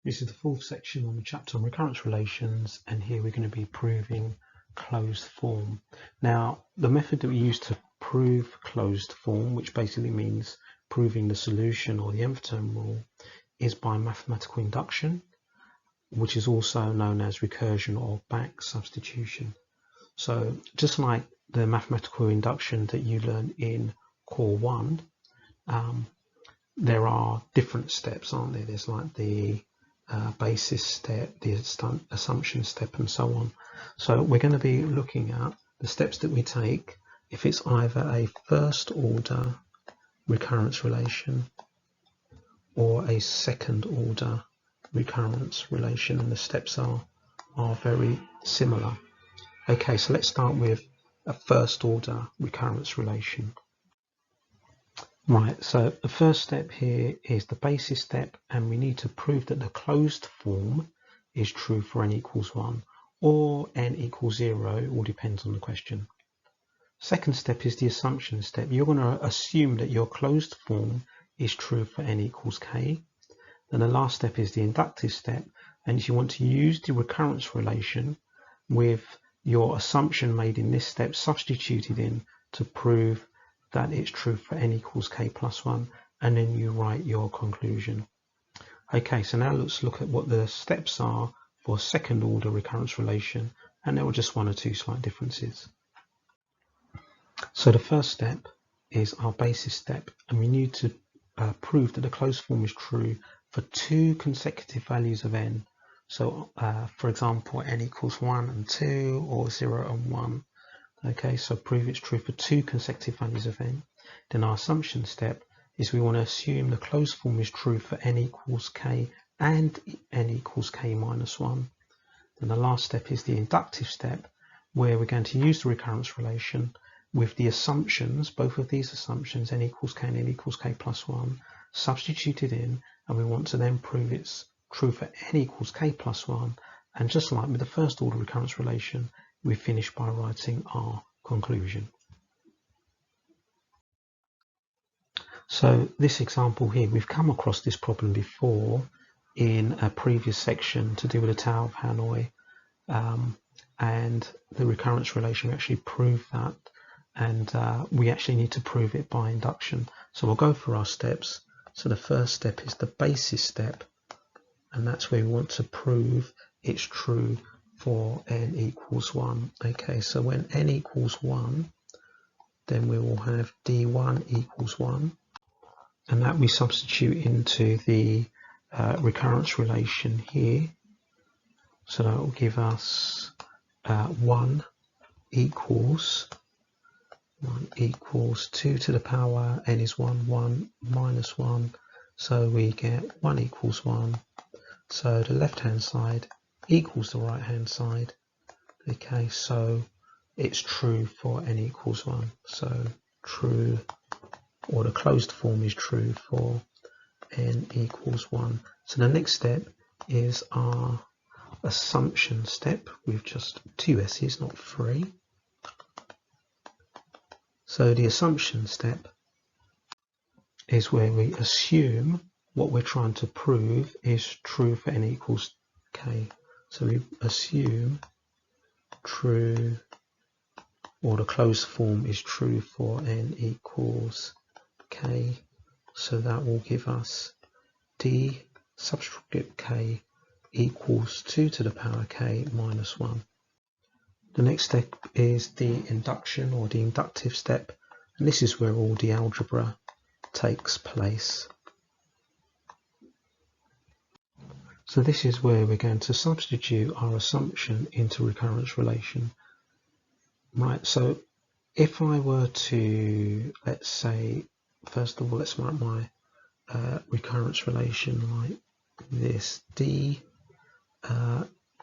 This is the fourth section on the chapter on recurrence relations, and here we're going to be proving closed form. Now, the method that we use to prove closed form, which basically means proving the solution or the nth term rule, is by mathematical induction, which is also known as recursion or back substitution. So just like the mathematical induction that you learn in Core 1, there are different steps, aren't there? There's like the basis step, the assumption step, and so on. So we're going to be looking at the steps that we take if it's either a first order recurrence relation or a second order recurrence relation, and the steps are very similar. Okay, so let's start with a first order recurrence relation. Right, so the first step here is the basis step, and we need to prove that the closed form is true for n equals 1 or n equals 0, it all depends on the question. Second step is the assumption step. You're going to assume that your closed form is true for n equals k. Then the last step is the inductive step, and you want to use the recurrence relation with your assumption made in this step substituted in to prove that it's true for n equals k plus 1, and then you write your conclusion. Okay, so now let's look at what the steps are for second order recurrence relation, and there are just one or two slight differences. So the first step is our basis step, and we need to prove that the closed form is true for two consecutive values of n. So for example, n equals 1 and 2 or 0 and 1. Okay, so prove it's true for two consecutive values of n. Then our assumption step is we want to assume the closed form is true for n equals k and n equals k minus 1. Then the last step is the inductive step, where we're going to use the recurrence relation with the assumptions, both of these assumptions, n equals k and n equals k plus 1, substituted in, and we want to then prove it's true for n equals k plus 1. And just like with the first order recurrence relation, we finish by writing our conclusion. So this example here, we've come across this problem before in a previous section to do with the Tower of Hanoi, and the recurrence relation. We actually proved that, and we actually need to prove it by induction. So we'll go through our steps. So the first step is the basis step, and that's where we want to prove it's true for n equals 1. Okay, so when n equals 1, then we will have d1 equals 1, and that we substitute into the recurrence relation here. So that will give us 1 equals 2 to the power n is 1, 1 minus 1, so we get 1 equals 1. So the left hand side equals the right hand side. Okay, so it's true for n equals 1. So true, or the closed form is true for n equals 1. So the next step is our assumption step with just 2 s's, not 3. So the assumption step is where we assume what we're trying to prove is true for n equals k. So we assume true, or the closed form is true for n equals k. So that will give us d subscript k equals 2 to the power k minus 1. The next step is the induction or the inductive step, and this is where all the algebra takes place. So this is where we're going to substitute our assumption into recurrence relation. Right, so if I were to, let's say, first of all, let's write my recurrence relation like this: d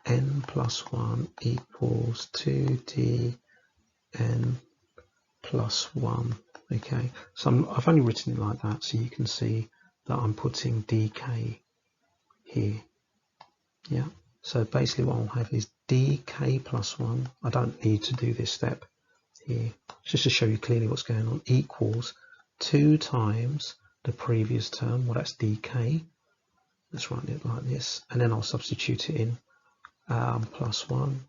n plus 1 equals 2d n plus 1. Okay, so I've only written it like that so you can see that I'm putting dk here. Yeah, so basically what I'll have is dk plus 1. I don't need to do this step here, just to show you clearly what's going on, equals 2 times the previous term, well that's dk, Let's write it like this, and then I'll substitute it in plus 1.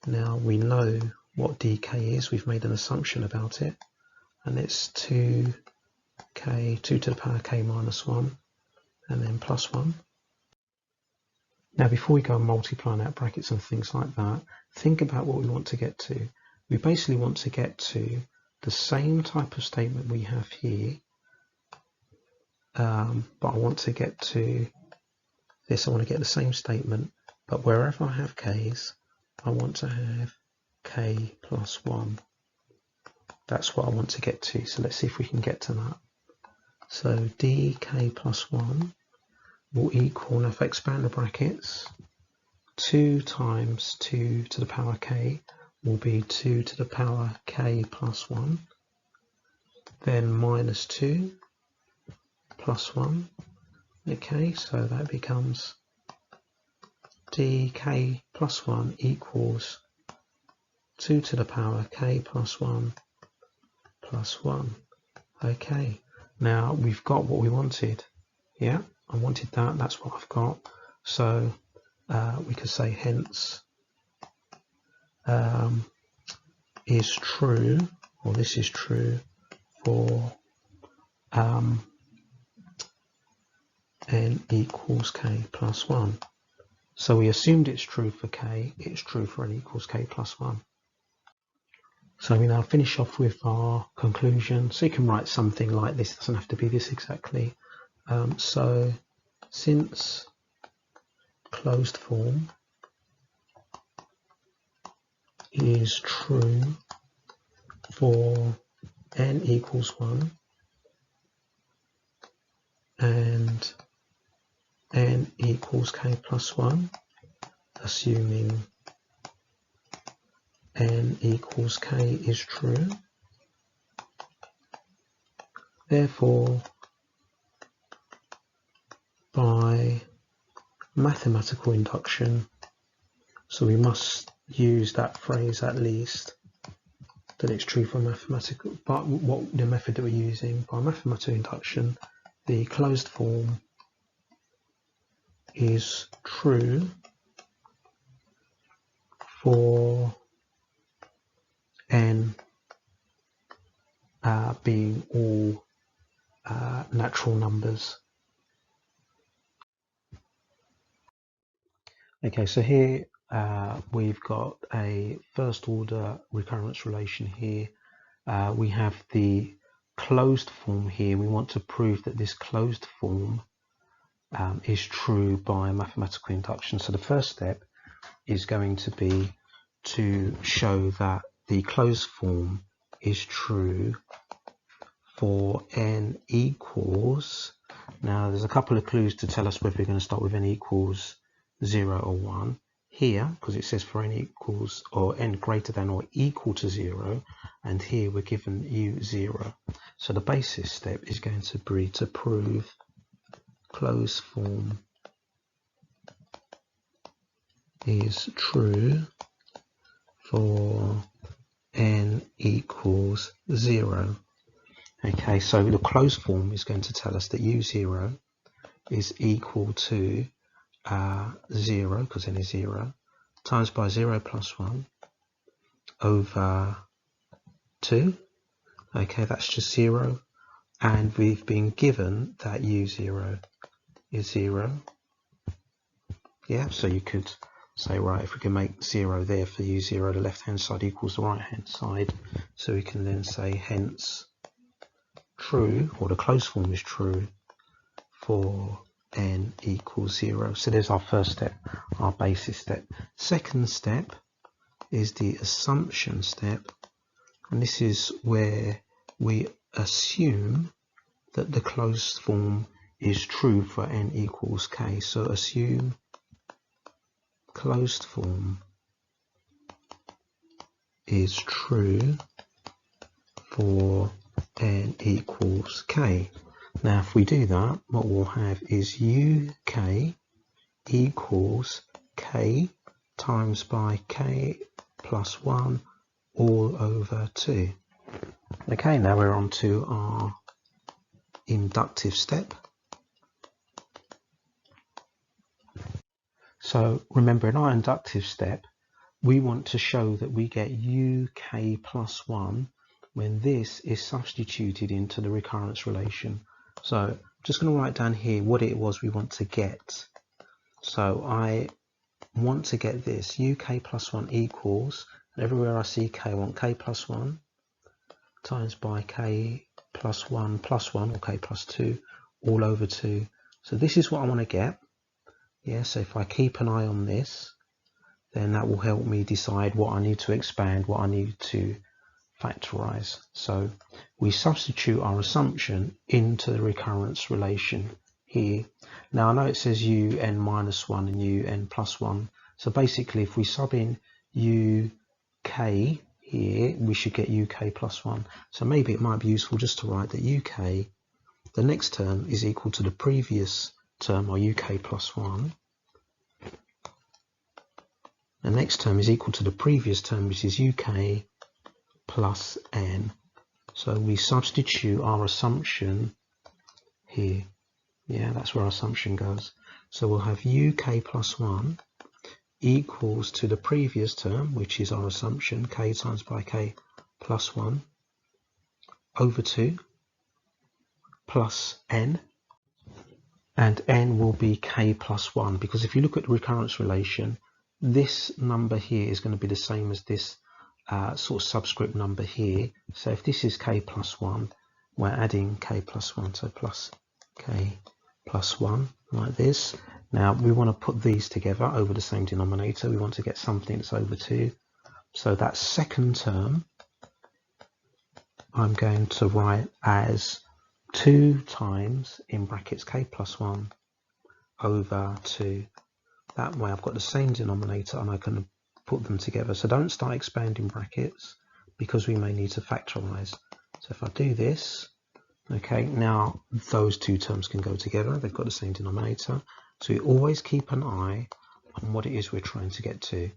Now we know what dk is, we've made an assumption about it, and it's 2 to the power k minus 1, and then plus 1. Now before we go multiplying out brackets and things like that, think about what we want to get to. We basically want to get to the same type of statement we have here, but I want to get to this. I want to get the same statement, but wherever I have k's, I want to have k plus 1. That's what I want to get to. So let's see if we can get to that. So dk plus 1 will equal, now if I expand the brackets, 2 times 2 to the power k will be 2 to the power k plus 1, then minus 2 plus 1. Okay, so that becomes dk plus 1 equals 2 to the power k plus 1 plus 1. Okay, now we've got what we wanted. Yeah, I wanted that, that's what I've got. So we could say hence is true, or this is true for n equals k plus 1. So we assumed it's true for k, it's true for n equals k plus 1. So we now finish off with our conclusion. So you can write something like this, it doesn't have to be this exactly. So since closed form is true for n equals 1 and n equals k plus 1, assuming n equals k is true, therefore by mathematical induction, so we must use that phrase at least, that it's true for mathematical, but what the method that we're using, by mathematical induction, the closed form is true for n being all natural numbers. Okay, so here we've got a first order recurrence relation here. We have the closed form here. We want to prove that this closed form is true by mathematical induction. So the first step is going to be to show that the closed form is true for n equals, now there's a couple of clues to tell us whether we're going to start with n equals 0 or 1. Here, because it says for n equals or n greater than or equal to 0, and here we're given u 0. So the basis step is going to be to prove closed form is true for n equals 0. Okay, so the closed form is going to tell us that u0 is equal to 0, because n is 0, times by 0 plus 1 over 2. Okay, that's just 0. And we've been given that u0 is 0. Yeah, so you could say, right, if we can make 0 there for u0, the left-hand side equals the right-hand side. So we can then say hence true, or the closed form is true for n equals 0. So there's our first step, our basis step. Second step is the assumption step, and this is where we assume that the closed form is true for n equals k. So assume closed form is true for n equals k. Now if we do that, what we'll have is uk equals k times by k plus 1 all over 2. Okay, now we're on to our inductive step. So remember, in our inductive step, we want to show that we get UK plus 1 when this is substituted into the recurrence relation. So I'm just going to write down here what it was we want to get. So I want to get this UK plus 1 equals, everywhere I see K, I want K plus 1 times by K plus 1 or K plus 2 all over 2. So this is what I want to get. Yeah, so if I keep an eye on this, then that will help me decide what I need to expand, what I need to factorize. So we substitute our assumption into the recurrence relation here. Now I know it says UN minus 1 and UN plus 1. So basically if we sub in UK here, we should get UK plus 1. So maybe it might be useful just to write that UK, the next term, is equal to the previous term, or UK plus 1. The next term is equal to the previous term, which is UK plus N. So we substitute our assumption here. Yeah, that's where our assumption goes. So we'll have UK plus 1 equals to the previous term, which is our assumption, K times by K plus 1 over 2 plus N. And N will be K plus 1, because if you look at the recurrence relation, this number here is going to be the same as this sort of subscript number here. So if this is K plus 1, we're adding K plus 1, so plus K plus 1 like this. Now we want to put these together over the same denominator. We want to get something that's over 2. So that second term I'm going to write as 2 times, in brackets, K plus 1 over 2. That way I've got the same denominator and I can put them together. So don't start expanding brackets because we may need to factorize. So if I do this, okay, now those two terms can go together. They've got the same denominator. So we always keep an eye on what it is we're trying to get to.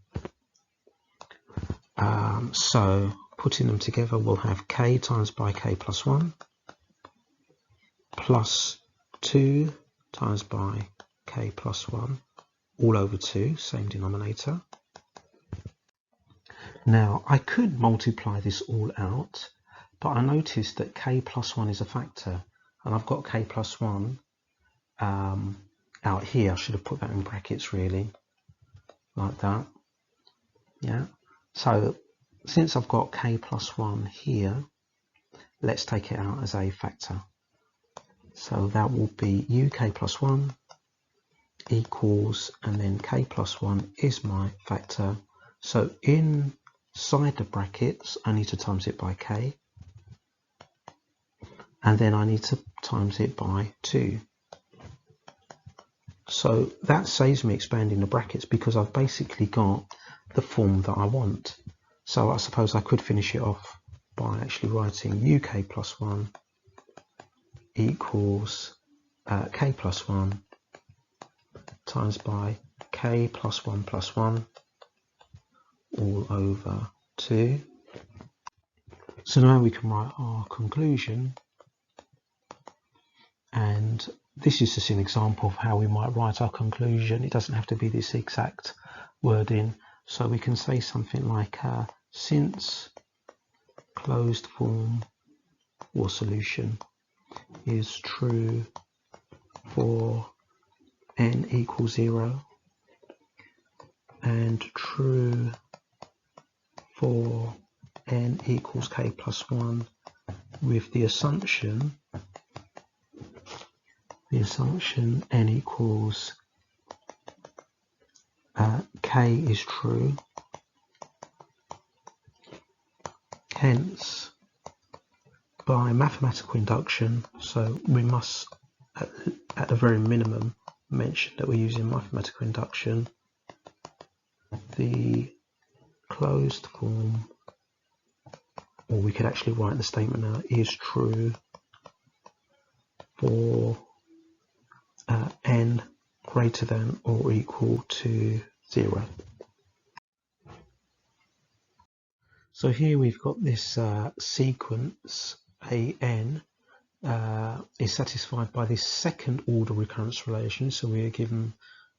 So putting them together, we'll have K times by K plus 1 plus 2 times by K plus 1 all over 2, same denominator. Now I could multiply this all out, but I noticed that K plus 1 is a factor, and I've got K plus 1 out here. I should have put that in brackets really, like that. Yeah. So since I've got K plus 1 here, let's take it out as a factor. So that will be UK plus 1 equals, and then K plus 1 is my factor. So inside the brackets, I need to times it by K, and then I need to times it by 2. So that saves me expanding the brackets because I've basically got the form that I want. So I suppose I could finish it off by actually writing UK plus 1 equals K plus 1 times by K plus 1 all over 2. So now we can write our conclusion, and this is just an example of how we might write our conclusion. It doesn't have to be this exact wording. So we can say something like, since closed form or solution is true for n equals 0 and true for n equals K plus 1, with the assumption n equals K is true, hence by mathematical induction, so we must at the very minimum mention that we're using mathematical induction, the closed form, or we could actually write the statement now, is true for n greater than or equal to 0. So here we've got this sequence an is satisfied by this second order recurrence relation. So we are given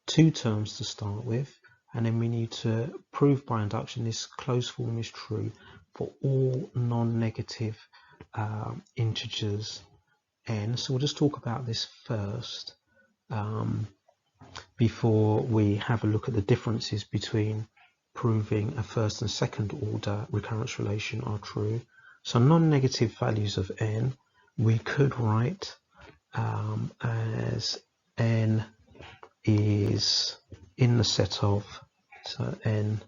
two terms to start with, and then we need to prove by induction this closed form is true for all non-negative integers n. So we'll just talk about this first before we have a look at the differences between proving a first and second order recurrence relation are true. So non-negative values of n we could write as n is in the set of, so n,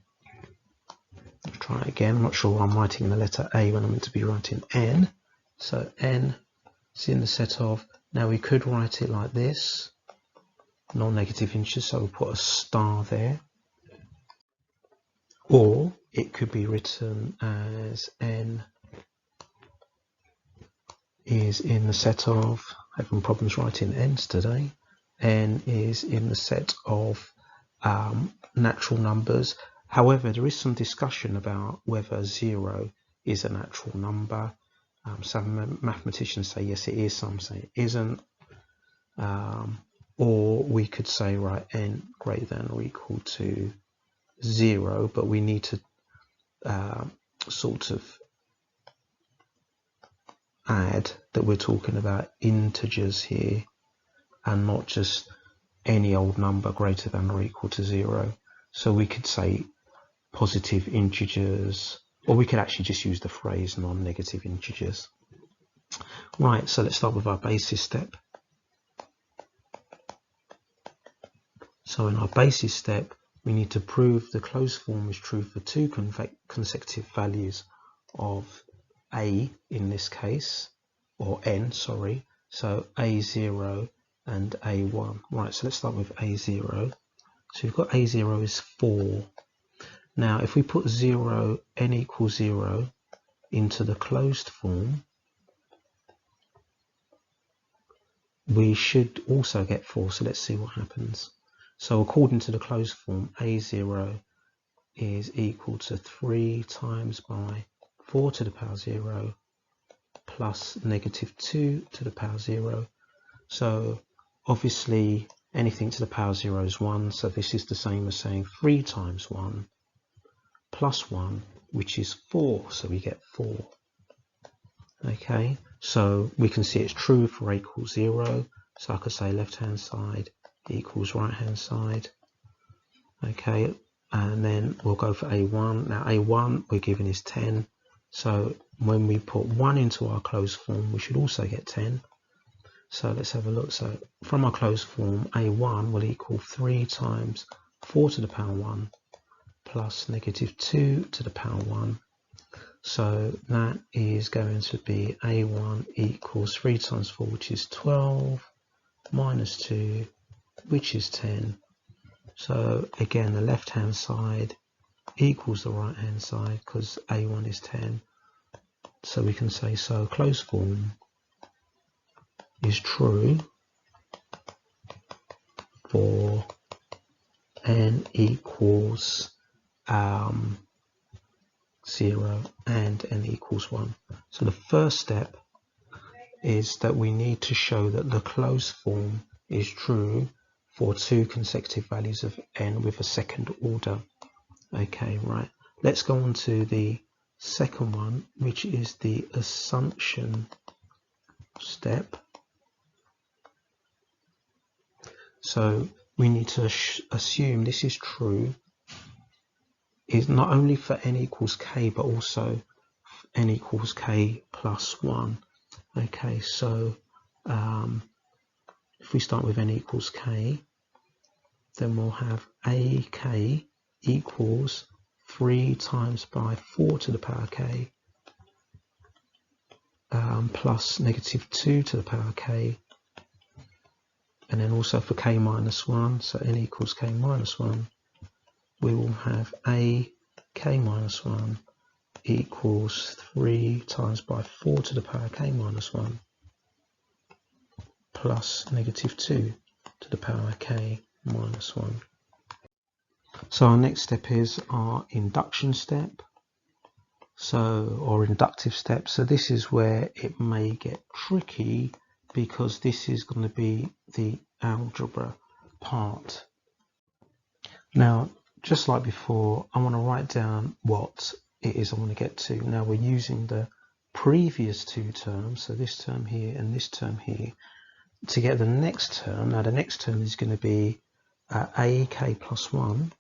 let's try it again, I'm not sure why I'm writing the letter A when I'm meant to be writing n. So n is in the set of, now we could write it like this, non-negative integers, so we'll put a star there. Or it could be written as n is in the set of, having problems writing n's today, n is in the set of natural numbers. However, there is some discussion about whether 0 is a natural number. Some mathematicians say yes it is, some say it isn't. Or we could say, right, n greater than or equal to 0, but we need to sort of add that we're talking about integers here and not just any old number greater than or equal to 0. So we could say positive integers, or we could actually just use the phrase non-negative integers. Right, so let's start with our basis step. So in our basis step, we need to prove the closed form is true for two consecutive values of a in this case, or n, sorry, so a0 and a1. Right, so let's start with a0. So we've got a0 is 4. Now if we put 0, n equals 0 into the closed form, we should also get 4, so let's see what happens. So according to the closed form, a0 is equal to 3 times by 4 to the power 0 plus negative 2 to the power 0. So obviously anything to the power 0 is 1, so this is the same as saying 3 times 1 plus 1, which is 4, so we get 4. Okay, so we can see it's true for a equals 0, so I could say left hand side equals right hand side. Okay, and then we'll go for a1. Now a1 we're given is 10, so when we put 1 into our closed form we should also get 10. So let's have a look. So from our closed form, a1 will equal 3 times 4 to the power 1 plus negative 2 to the power 1. So that is going to be a1 equals 3 times 4, which is 12, minus 2, which is 10. So again, the left hand side equals the right hand side because a1 is 10. So we can say, so closed form is true for n equals 0 and n equals 1. So the first step is that we need to show that the closed form is true for two consecutive values of n with a second order. Okay, right. Let's go on to the second one, which is the assumption step. So we need to assume this is true is not only for n equals k, but also n equals k plus 1. Okay, so if we start with n equals k, then we'll have ak equals 3 times by 4 to the power k plus negative 2 to the power k, and then also for k minus 1, so n equals k minus 1, we will have a k minus 1 equals 3 times by 4 to the power k minus 1 plus negative 2 to the power k minus 1. So our next step is our induction step, or inductive step. So this is where it may get tricky because this is going to be the algebra part Now, just like before, I want to write down what it is I want to get to. Now we're using the previous two terms, so this term here and this term here, to get the next term. Now the next term is going to be ak plus 1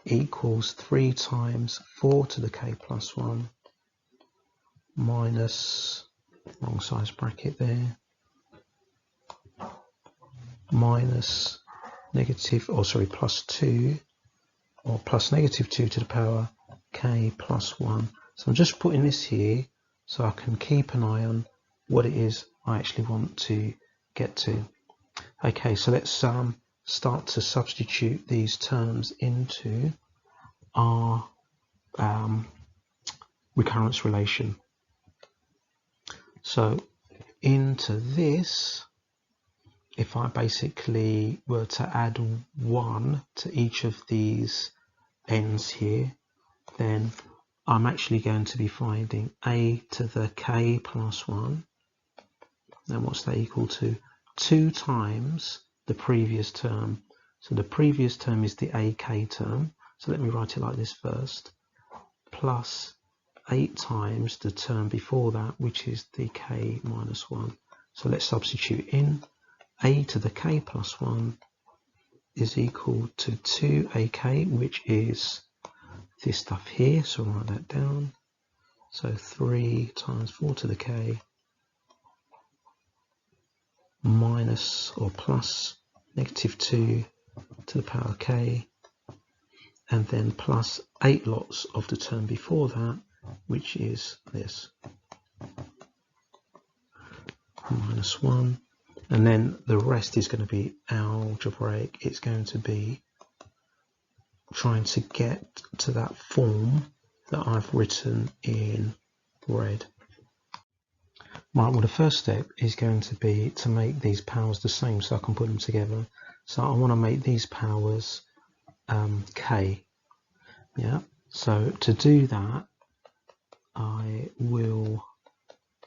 equals 3 times 4 to the k plus 1 minus, wrong size bracket there, minus plus 2, or plus negative 2 to the power k plus 1. So I'm just putting this here so I can keep an eye on what it is I actually want to get to. Okay, so let's start to substitute these terms into our recurrence relation. So into this, if I basically were to add 1 to each of these ends here, then I'm actually going to be finding a to the k plus 1. Then what's that equal to? 2 times the previous term. So the previous term is the ak term. So let me write it like this first. Plus 8 times the term before that, which is the k minus 1. So let's substitute in. A to the k plus 1 is equal to 2ak, which is this stuff here, so write that down. So 3 times 4 to the k minus or plus negative 2 to the power k, and then plus 8 lots of the term before that, which is this, minus 1. And then the rest is going to be algebraic. It's going to be trying to get to that form that I've written in red. Right, well the first step is going to be to make these powers the same so I can put them together. So I want to make these powers k. Yeah, so to do that I will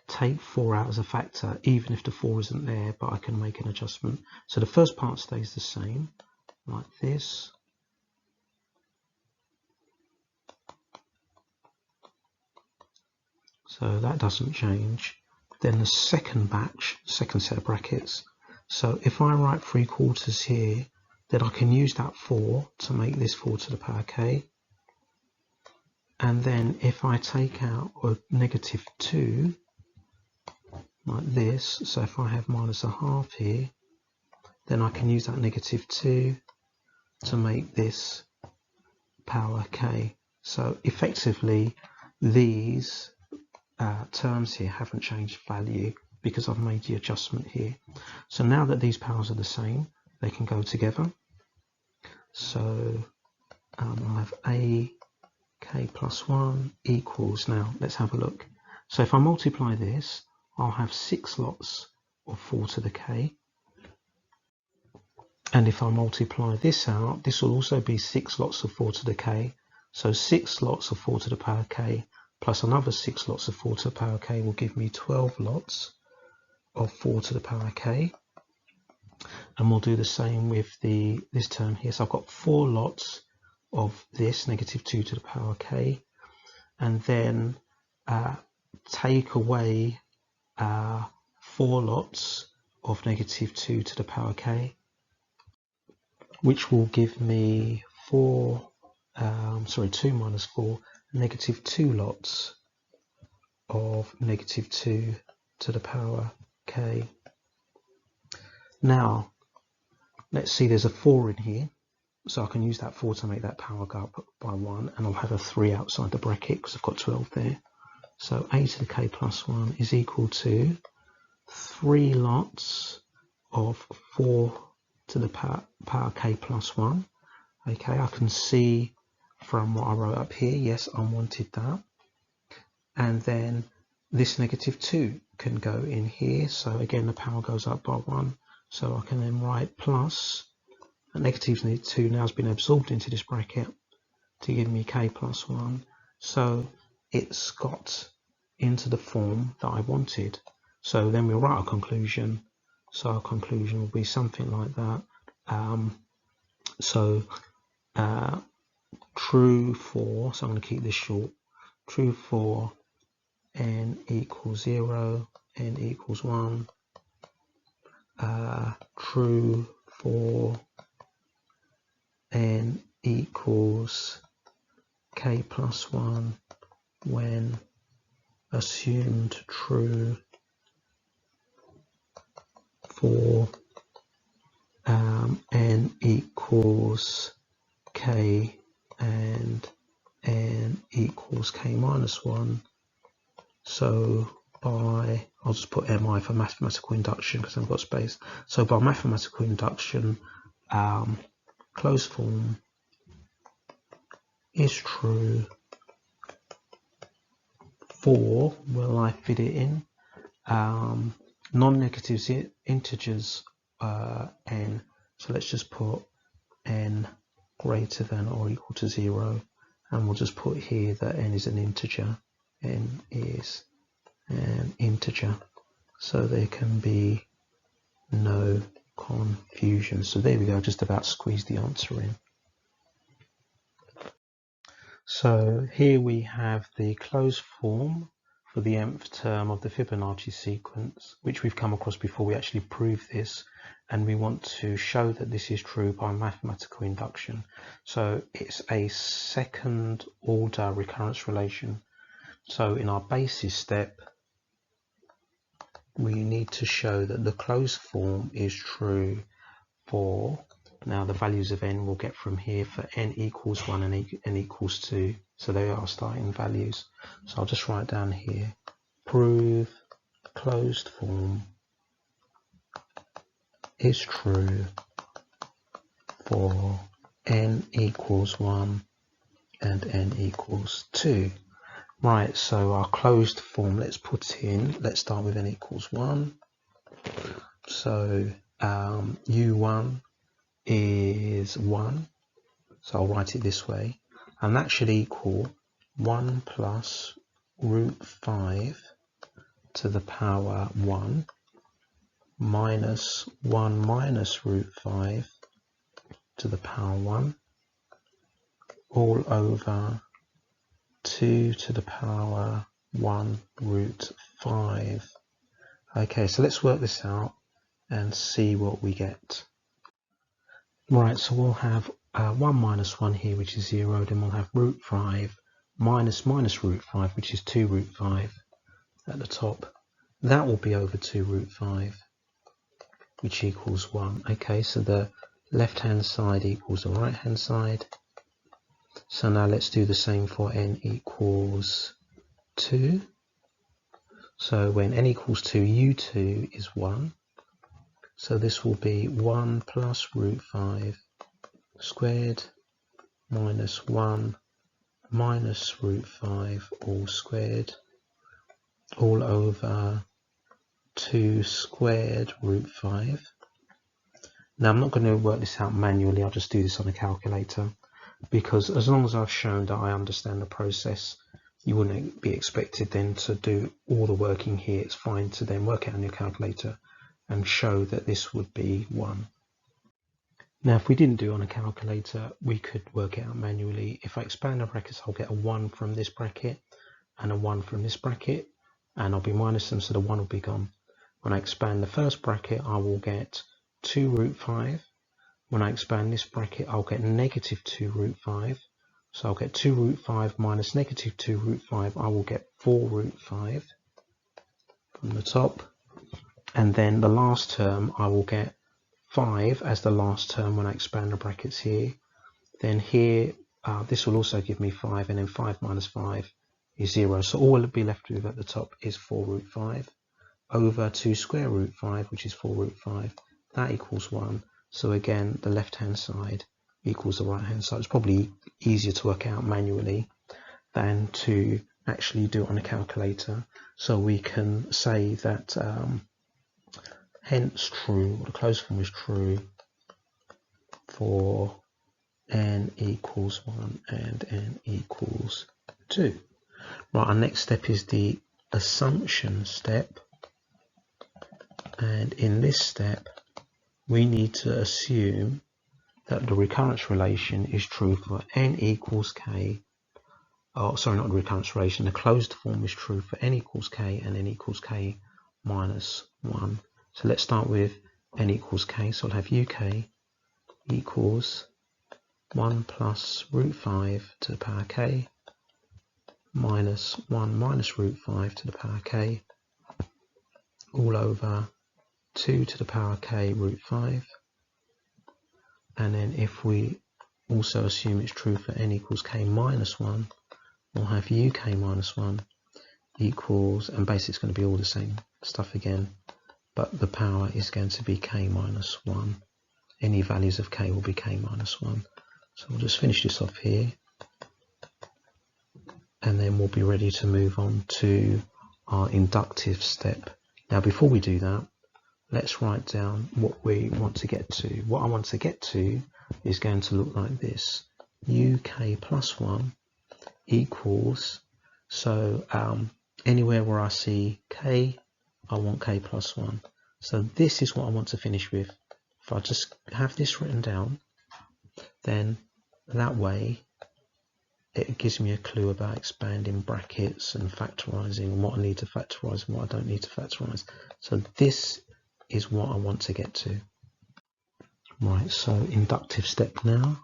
take 4 out as a factor, even if the 4 isn't there, but I can make an adjustment. So the first part stays the same, like this. So that doesn't change. Then the second batch, second set of brackets. So if I write 3/4 here, then I can use that 4 to make this 4 to the power k. And then if I take out a negative 2, like this, so if I have minus a half here, then I can use that negative 2 to make this power k. So effectively these terms here haven't changed value because I've made the adjustment here. So now that these powers are the same, they can go together. So I'll have a k plus 1 equals, now let's have a look. So if I multiply this, I'll have 6 lots of 4 to the k. And if I multiply this out, this will also be 6 lots of 4 to the k. So 6 lots of 4 to the power k plus another 6 lots of 4 to the power k will give me 12 lots of 4 to the power k. And we'll do the same with this term here. So I've got 4 lots of this, negative 2 to the power k. And then take away 4 lots of negative 2 to the power k, which will give me 2 minus 4, negative 2 lots of negative 2 to the power k. Now, let's see, there's a 4 in here, so I can use that 4 to make that power go up by 1, and I'll have a 3 outside the bracket because I've got 12 there. So a to the k plus 1 is equal to 3 lots of 4 to the power k plus 1. Okay, I can see from what I wrote up here, yes, I wanted that. And then this negative 2 can go in here, so again the power goes up by 1. So I can then write plus, a negative 2 now has been absorbed into this bracket to give me k plus 1. So it's got into the form that I wanted. So then we'll write our conclusion. So our conclusion will be something like that. So true for, so I'm going to keep this short, true for n equals 0, n equals 1, true for n equals k plus 1 when assumed true for n equals k and n equals k minus 1. So by, I'll just put mi for mathematical induction because I've got space. So by mathematical induction, closed form is true for, will I fit it in, non-negatives, integers n, so let's just put n greater than or equal to 0, and we'll just put here that n is an integer, n is an integer, so there can be no confusion. So there we go, just about squeeze the answer in. So here we have the closed form for the nth term of the Fibonacci sequence, which we've come across before. We actually proved this, and we want to show that this is true by mathematical induction. So it's a second order recurrence relation. So in our basis step, we need to show that the closed form is true for, now the values of n we'll get from here, for n equals 1 and n equals 2. So they are starting values. So I'll just write down here, prove closed form is true for n equals 1 and n equals 2. Right, so our closed form, let's put in, let's start with n equals 1. So u1 is 1, so I'll write it this way, and that should equal 1 plus root 5 to the power 1 minus 1 minus root 5 to the power 1 all over 2 to the power 1 root 5. Okay, so let's work this out and see what we get. Right, so we'll have 1 minus 1 here, which is 0, then we'll have root 5 minus root 5, which is 2 root 5 at the top. That will be over 2 root 5, which equals 1. Okay, so the left-hand side equals the right-hand side. So now let's do the same for n equals 2. So when n equals 2, u2 is 1. So this will be 1 plus root 5 squared minus 1 minus root 5 all squared all over 2 squared root 5. Now I'm not going to work this out manually, I'll just do this on a calculator, because as long as I've shown that I understand the process, you wouldn't be expected then to do all the working here. It's fine to then work it on your calculator and show that this would be 1. Now if we didn't do it on a calculator, we could work it out manually. If I expand the brackets, I'll get a 1 from this bracket and a 1 from this bracket, and I'll be minus them, so the 1 will be gone. When I expand the first bracket, I will get 2 root 5. When I expand this bracket, I'll get negative 2 root 5. So I'll get 2 root 5 minus negative 2 root 5. I will get 4 root 5 from the top. And then the last term, I will get 5 as the last term when I expand the brackets here. Then here, this will also give me 5, and then 5 minus 5 is 0. So all will be left with at the top is 4 root 5 over 2 square root 5, which is 4 root 5. That equals 1. So again, the left-hand side equals the right-hand side. It's probably easier to work out manually than to actually do it on a calculator. So we can say that hence true, or the closed form is true for n equals 1 and n equals 2. Right, our next step is the assumption step. And in this step, we need to assume that the recurrence relation is true for n equals k. Oh, sorry, not the recurrence relation. The closed form is true for n equals k and n equals k minus 1. So let's start with n equals k. So I'll have uk equals 1 plus root 5 to the power k minus 1 minus root 5 to the power k all over 2 to the power k root 5. And then if we also assume it's true for n equals k minus 1, we'll have uk minus 1 equals, and basically it's going to be all the same stuff again, but the power is going to be k minus 1. Any values of k will be k minus 1. So we'll just finish this off here, and then we'll be ready to move on to our inductive step. Now before we do that, let's write down what we want to get to. What I want to get to is going to look like this. uk plus 1 equals, so anywhere where I see k, I want k plus 1. So this is what I want to finish with. If I just have this written down, then that way it gives me a clue about expanding brackets and factorising, what I need to factorise and what I don't need to factorise. So this is what I want to get to. Right, so inductive step now,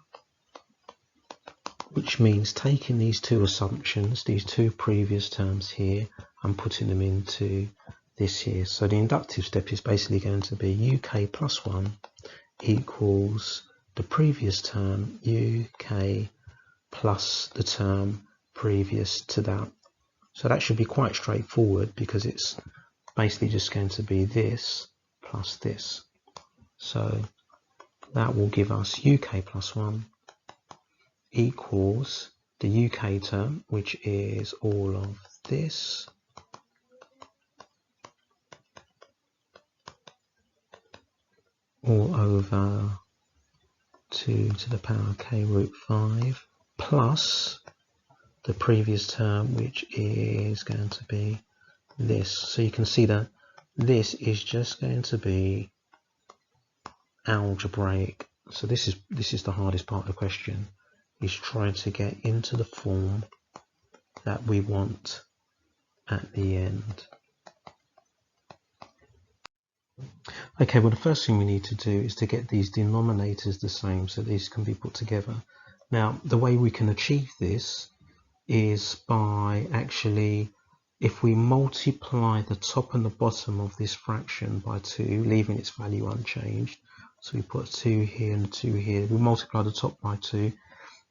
which means taking these two assumptions, these two previous terms here, and putting them into this here. So the inductive step is basically going to be uk plus 1 equals the previous term uk plus the term previous to that. So that should be quite straightforward because it's basically just going to be this plus this. So that will give us uk plus 1 equals the uk term, which is all of this, all over 2 to the power k root 5 plus the previous term, which is going to be this. So you can see that this is just going to be algebraic. So this is the hardest part of the question, is trying to get into the form that we want at the end. Okay, well the first thing we need to do is to get these denominators the same so these can be put together. Now the way we can achieve this is by actually, if we multiply the top and the bottom of this fraction by 2, leaving its value unchanged, so we put 2 here and 2 here, we multiply the top by 2,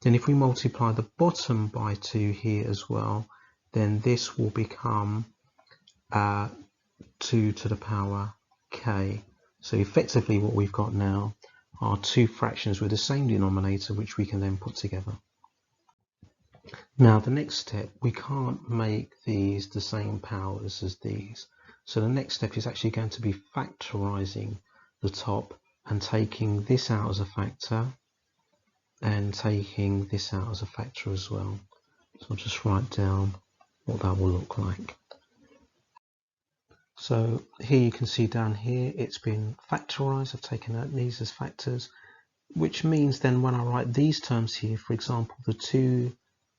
then if we multiply the bottom by 2 here as well, then this will become 2 to the power k. So effectively what we've got now are two fractions with the same denominator, which we can then put together. Now the next step, we can't make these the same powers as these. So the next step is actually going to be factorising the top and taking this out as a factor and taking this out as a factor as well. So I'll just write down what that will look like. So here you can see down here it's been factorised. I've taken out these as factors, which means then when I write these terms here, for example, the 2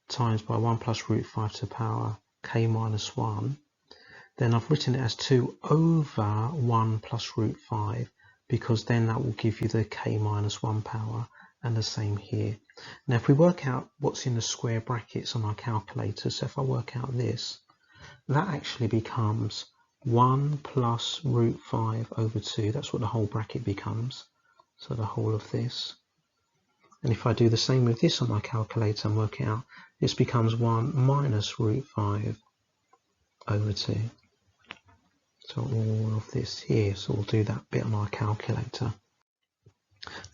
times by 1 plus root 5 to the power k minus 1, then I've written it as 2 over 1 plus root 5, because then that will give you the k minus 1 power, and the same here. Now if we work out what's in the square brackets on our calculator, so if I work out this, that actually becomes 1 plus root 5 over 2, that's what the whole bracket becomes, so the whole of this. And if I do the same with this on my calculator and work it out, this becomes 1 minus root 5 over 2. So all of this here, so we'll do that bit on our calculator.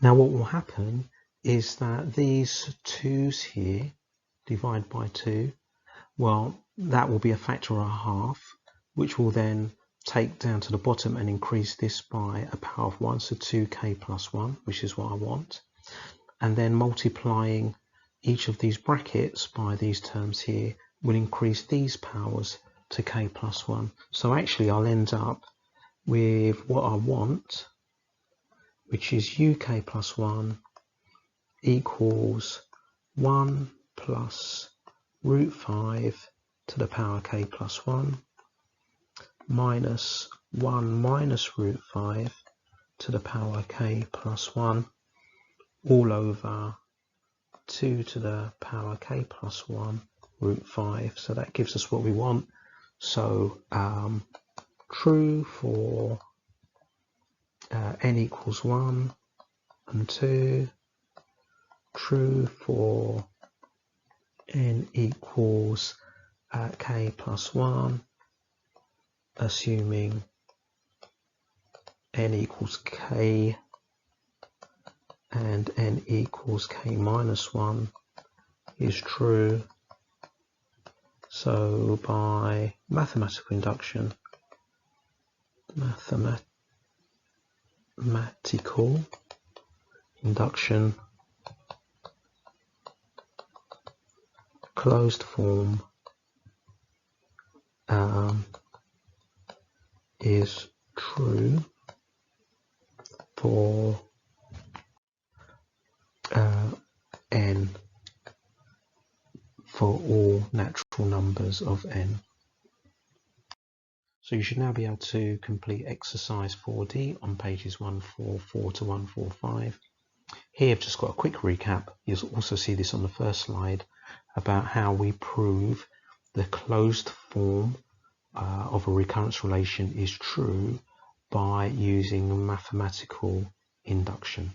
Now what will happen is that these 2's here, divide by 2, well, that will be a factor of a half, which will then take down to the bottom and increase this by a power of 1, so 2k plus 1, which is what I want. And then multiplying each of these brackets by these terms here will increase these powers to k plus 1. So actually I'll end up with what I want, which is uk plus 1 equals 1 plus root 5 to the power k plus 1 minus 1 minus root 5 to the power k plus 1 all over 2 to the power k plus 1 root 5. So that gives us what we want. So true for n equals 1 and 2, true for n equals k plus 1, assuming n equals k and n equals k minus 1 is true. So by mathematical induction, closed form is true for n for all natural numbers of n. So you should now be able to complete exercise 4D on pages 144 to 145. Here I've just got a quick recap. You'll also see this on the first slide about how we prove the closed form of a recurrence relation is true by using mathematical induction.